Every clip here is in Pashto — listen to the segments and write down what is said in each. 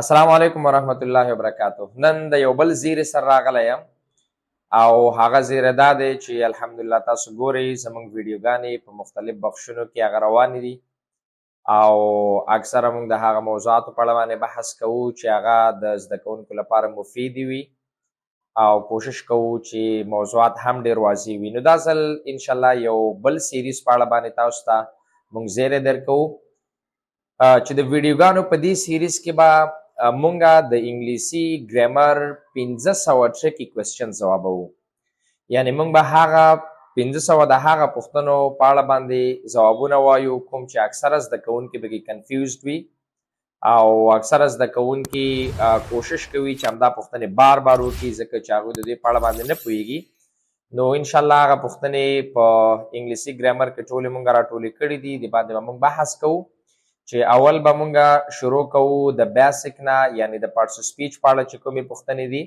السلام علیکم ورحمت الله وبرکاتہ. نن د یو بل زیری سره راغلی یم او هغه زیری دا دی چې الحمدلله تاسو ګورئ زموږ ویډیوګانې په مختلف بخشونو کې هغه روانې دي او اکثره موږ د هغه موضوعاتو په اړه باندې بحث کوو چې هغه د زده کوونکو لپاره مفید وي او کوشش کوو چې موضوعات هم ډېر واضح وي. نو دا ځل انشاءالله یو بل سیریز په اړه باندې تاسو ته موږ زیری درکوو چې د ویډیوګانو په دې سیریز کې به مونږه د انګلیسي ګرامر 1500 ټریکی کوېسچن ځوابوو. یعنی مونږ به هغه 1500 د هغه پوښتنو په اړه باندې ځوابونه وایو کوم چې اکثره زده کوونکي پکې کنفیوزډ وي او اکثره زده کوونکي کوشش کوي چې همدا پوښتنې بار بار وکړي ځکه چې هغوی د دې په اړه باندې نه پوهیږي. نو انشاءالله هغه پوښتنې په انګلیسي ګرامر کې ټولې مونږ راټولې کړي دي، د باندې به مونږ بحث کوو. چې اول به مونږ شروع کوو د بیسک نه، یعنی د پارټس اف سپیچ په اړه چې کومې پوښتنې دي،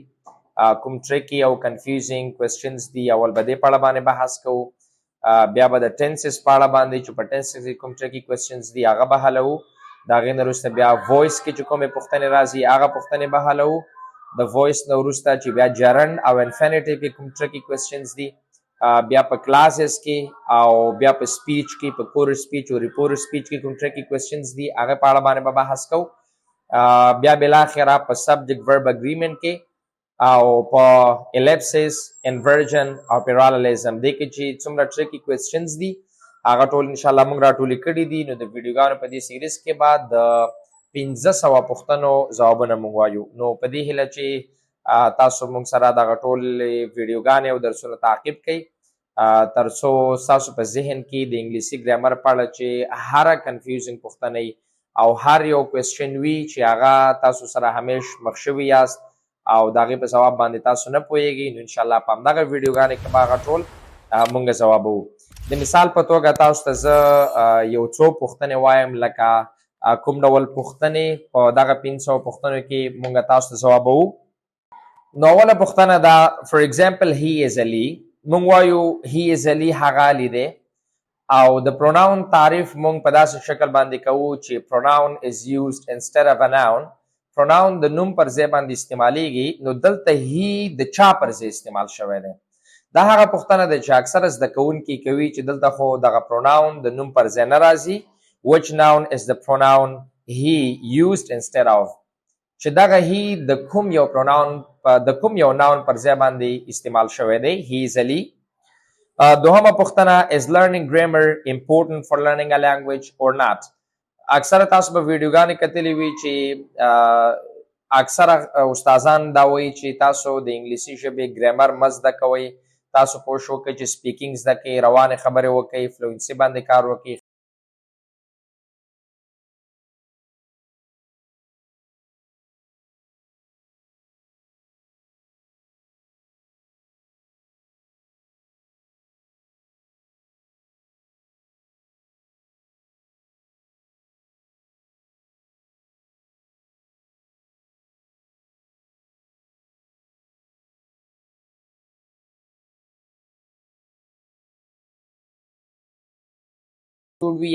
کوم ټریکی او کنفیوزینګ کوېسچنز دي، اول به دې په اړه باندې بحث کوو. بیا به د ټینسز په اړه باندې چې په ټینسز کې کوم ټریکی کوېسچنز دي هغه به حلوو. د هغې نه وروسته بیا وایس کې چې کومې پوښتنې راځي هغه پوښتنې به حلوو. د وایس نه وروسته چې بیا جرنډ او انفینیټیو کې کوم ټریکی کوېسچنز دي، بیا په کلاسز کې او بیا په سپیچ کې، په کورس سپیچ او ریپورټ سپیچ کې کوم ټریکی کوېسچنز دي هغه په اړه باندې به بحث کوو. بیا بالاخره په سبجیکټ ورب اګریمنټ کې او په الیپسس، انورژن او پیرالیزم دې کې چې څومره ټریکی کوېسچنز دي هغه ټول انشاءالله موږ راټولې کړي دي. نو د ویډیوګانو په دې سیریز کې به د 1500 پوښتنو ځوابونه موږ وایو. نو په دې هیله چې تاسو موږ سره دغه ټولې ویډیوګانې او درسونه تعقیب کړئ تر څو ستاسو په ذهن کې د انګلیسي ګرامر په اړه چې هره کنفیوزینګ پوښتنه او هر یو کوېسچن وي چې هغه تاسو سره همیش مخ شوي یاست او د هغې په ځواب باندې تاسو نه پوهیږئ، نو انشاءالله په همدغه ویډیوګانې کې به هغه ټول موږ ځوابوو. د مثال په توګه تاسو ته زه یو څو پوښتنې وایم، لکه کوم ډول پوښتنې په دغه 500 پوښتنو کې موږ تاسو ته ځوابوو. نو اوله پوښتنه ده، فور ایگزامپل هی از علی. موږ وایو هی از علی، هغه علی دی، او د پروناون تعریف موږ په داسې شکل باندې کوو چې پروناون از یوزډ انسټیډ اف ا ناون. پروناون د نوم پر ځای باندې استعمالیږي، نو دلته هی د چا پر ځای استعمال شوی دی. دا هغه پوښتنه ده چې اکثره زده کوونکي کوي چې دلته خو دغه پروناون د نوم پر ځای نه راځي. which noun is the pronoun he used instead of؟ چې دغه هی د کوم یو پروناون د کوم یو ناون پر ځای باندې استعمال شوی دی، هی از علی. دوهمه پوښتنه، is learning grammar important for learning a language or not؟ اکثره تاسو به ویډیوګانې کتلې وي چې اکثره استادان دا وایي چې تاسو د انګلیسي ژبې ګرامر مه زده کوئ، تاسو کوشش وکړئ چې سپیکینګ زده کړئ، روانې خبرې وکړئ، فلوینسي باندې کار وکړئ.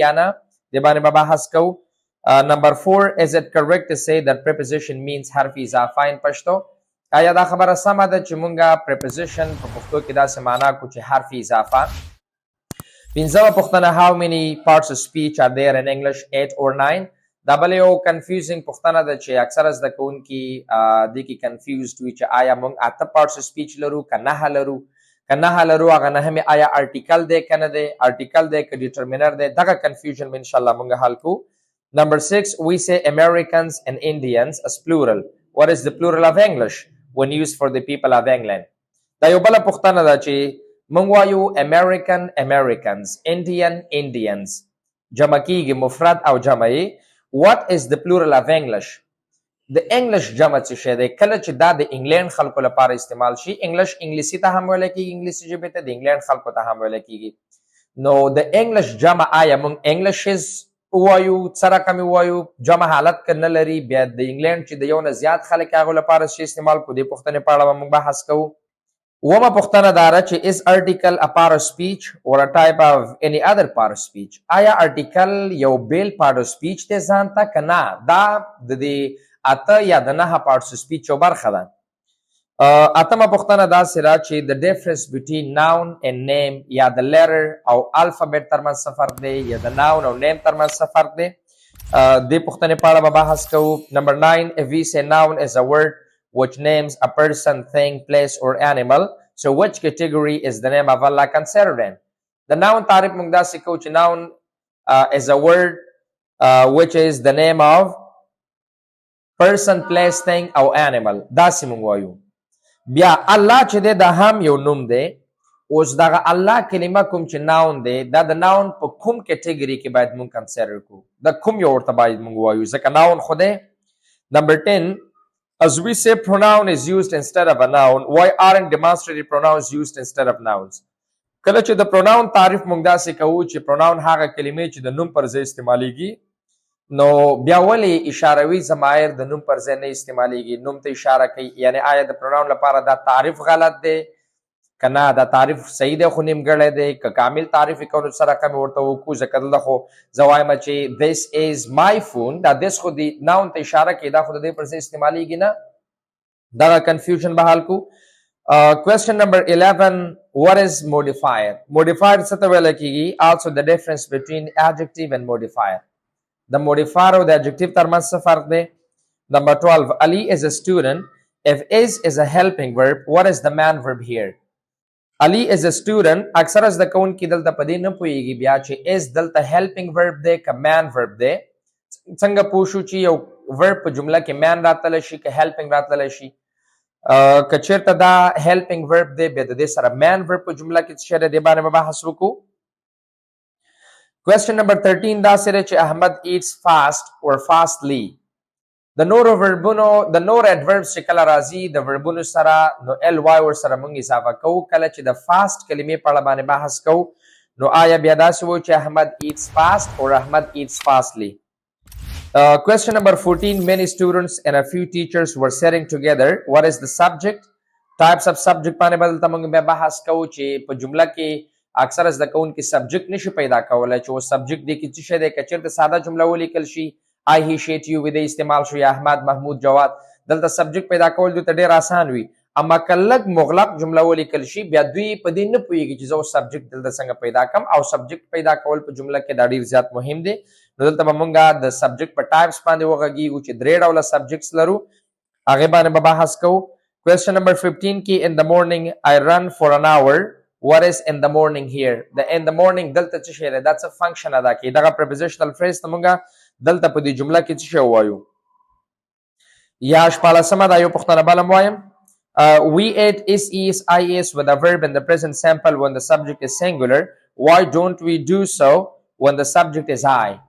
یا نه د باندې به بحث کوو. نمبر 4، is it correct to say that preposition means حرف اضافه in پښتو؟ آیا دا خبره سمه ده چې مونږه preposition په پښتو کې داسې معنا کو چې حرف اضافه؟ پنځمه پوښتنه، how many parts of speech are there in English, 8 or 9؟ دا بل یو کنفیوزینګ پوښتنه ده چې اکثره زده کوونکي دې کې کنفیوزډ وي چې آیا موږ 8 parts of speech لرو که 9 لرو؟ که 9 لرو هغه 9 آیا ارټیکل دی که نه دی، ارټیکل دی که ډیټرمینر دی، دغه کنفیوژن به انشاءالله موږ حل کوو. Number 6، we say Americans and Indians as plural. What is the plural of English when used for the people of England؟ دا یو بله پوښتنه ده چې موږ وایو American Americans، Indian Indians، جمع کیږي مفرد او جمع یې. What is the plural of English؟ د انګلیش جمع څه شی دی؟ کله چې دا د انګلینډ خلکو لپاره استعمال شي، انګلیش انګلیسي ته هم ویلی کېږي، انګلیسي ژبې ته، د انګلینډ خلکو ته هم ویلی کېږي. نو د انګلیش جمع آیا موږ انګلیشز ووایو، څه رقم ووایو، جمع حالت که نه لري، بیا د انګلینډ چې د یو نه زیات خلک هغو لپاره شي استعمال کړو، دې پوښتنې په اړه به موږ بحث کوو. اومه پوښتنه دا ده چې is article a part of speech or a type of any other part of speech؟ آیا article یو بیل part of speech دی ځان ته که نه؟ دا د دې اته یا د 9 پارټس سپیچ یو برخه ده. اتمه پوښتنه دا سره چې the difference between noun and name یا د letter او alphabet ترمنځ څه فرق دی یا د noun او name ترمنځ څه فرق دی. دې پوښتنې په اړه به بحث کوو. Number 9, if we say noun is a word which names a person, thing, place or animal, so which category is the name of Allah considered in? The noun تعریف موږ داسې کوو چې noun is a word which is the name of person, place, thing او animal. داسې موږ وایو. بیا الله چې دی دا هم یو نوم دی. اوس دغه الله کلمه کوم چې ناون دی دا د ناون په کوم کټګوري کې باید مونږ کنسیډر کړو. دا کوم یو ورته باید مونږ وایو ځکه ناون خو دی. Number 10, as we say pronoun is used instead of a noun, why aren't demonstrative pronouns used instead of nouns? کله چې د pronoun تعریف مونږ داسې کوو چې pronoun هغه کلمې چې د نوم پر ځای استعمالیږي نو بیا ولې اشاروي ضمایر د نوم پر ځای نه استعمالیږي؟ نوم ته اشاره کوي. یعنی آیا د پروناون لپاره دا تعریف غلط دی که نه دا تعریف صحیح دی خو نیمګړی دی که کامل تعریف یې کوو نو څه رقم یې ورته وکړو؟ ځکه دلته خو زه وایم چې this is my phone دا this خو د ناون ته اشاره کوي دا خو د دې پر ځای استعمالیږي نه. دغه کنفیوژن به حل کړو. Question number 11, what is modifier? Modifier څه ته ویل کېږي؟ Also the difference between adjective and modifier. The modifier or the adjective ترمنځ څه فرق دی؟ Number 12, Ali is a student. If is a helping verb, what is the man verb here? Ali is a student. اکثر زده کوونکي دلته په دې نه پوهېږي بیا چې is دلته helping verb دی که man verb دی. څنګه پوه شو چې یو verb په جمله کې man راتلی شي که helping راتلی شي؟ که چېرته دا helping verb دی بیا د دې سره man verb په جمله کې څه شی دی دې باندې به بحث وکړو. Question number 13 دا سره چې احمد eats fast or fastly. د نورو وربونو د نور adverbs چې کله راځي د وربونو سره نو ly ور سره موږ اضافه کوو. کله چې د fast کلمې په اړه باندې بحث کوو نو آیا بیا داسې وایو چې احمد eats fast or احمد eats fastly. Question number 14, many students and a few teachers were sitting together. What is the subject? Types of subject باندې بدلته موږ بیا بحث کوو چې په جمله کې اکثر زده کوونکي سبجیکټ نشي پیدا کولی چې و سبجیکټ دی کې څه شی دی. که چېرته ساده جمله ولیکل شي I, he, she, it, you ویده استعمال شو یا احمد، محمود، جواد دلته سبجیکټ پیدا کول دوی ته ډېر آسان وي. اما که لږ مغلق جمله ولیکل شي بیا دوی په دې نه پوهېږي چې زه اوس سبجیکټ دلته څنګه پیدا کړم او سبجیکټ پیدا کول په جمله کې دا ډېر زیات مهم دی. نو دلته به مونږ د سبجیکټ په ټایپس باندې وغږیږو چې 3 ډوله سبجیکټس لرو هغې باندې به بحث کوو. Question number 15 کې in the morning I run for an hour. What is in the morning here? The in the morning دلته څه شی دی؟ دا څه فنکشن ادا کوي؟ دغه prepositional phrase ته مونږ دلته په دې جمله کې څه شی ووایو؟ یا شپاړلسمه دا یو پوښتنه بله م وایم. We ate is with a verb in the present simple when the subject is singular. Why don't we do so when the subject is I?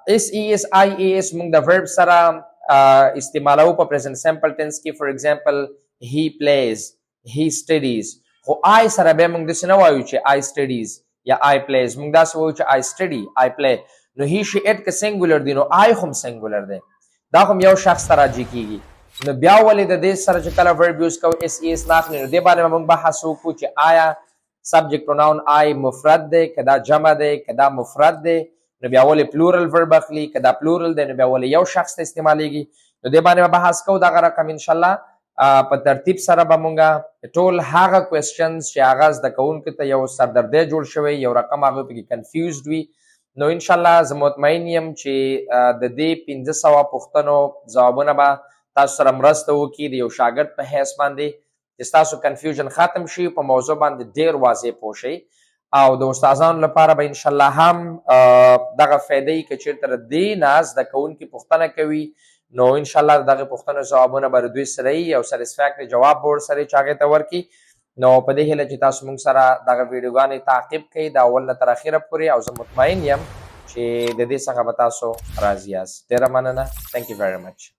is مونږ د verb سره استعمالو په present simple tense کې. For example, he plays, he studies. خو I سره بیا موږ داسې نه وایو چې I studies یا I plays. موږ داسې وایو چې I study, I play. نو he, she, it که سنګولر دی نو I هم سنګولر دی. دا هم یو شخص ته راجع کېږي. نو بیا ولې د دې سره چې کله verb یوز کوو is ناخلي نو دې باندې به موږ بحث وکړو چې آیا subject pronoun I مفرد دی که دا جمع دی که دا مفرد دی نو بیا ولې plural verb اخلي که دا plural دی نو بیا ولې یو شخص ته استعمالیږي. نو دې باندې به بحث کوو. دغه رقم انشاءالله په ترتیب سره به مونږ ټول هغه کوېسچنز چې هغه زده کوونکو ته یو سردردی جوړ شوی یو رقم هغه پکې کنفیوزډ وي نو انشاءالله زه مطمئن یم چې د دې 500 پوښتنو ځوابونه به تاسو سره مرسته وکړي د یو شاګرد په حیث باندې چې ستاسو کنفیوژن ختم شي په موضوع باندې ډېر واضح پوه شئ او د استادانو لپاره به انشاءالله هم دغه فایدې که چېرته د دې نه زده کوونکي پوښتنه کوي نو انشاءالله دغه پوښتنو ځوابونه به دوی سره وي او سیټسفیکټري جواب به ورسره چې هغې ته ورکړي نو په دې هیله چې تاسو موږ سره دغه ویډیوګانې تعقیب کوئ د اول نه تر اخره پورې او زه مطمئن یم چې د دې څخه به تاسو راضي یاست. ډېره مننه. Thank you very much.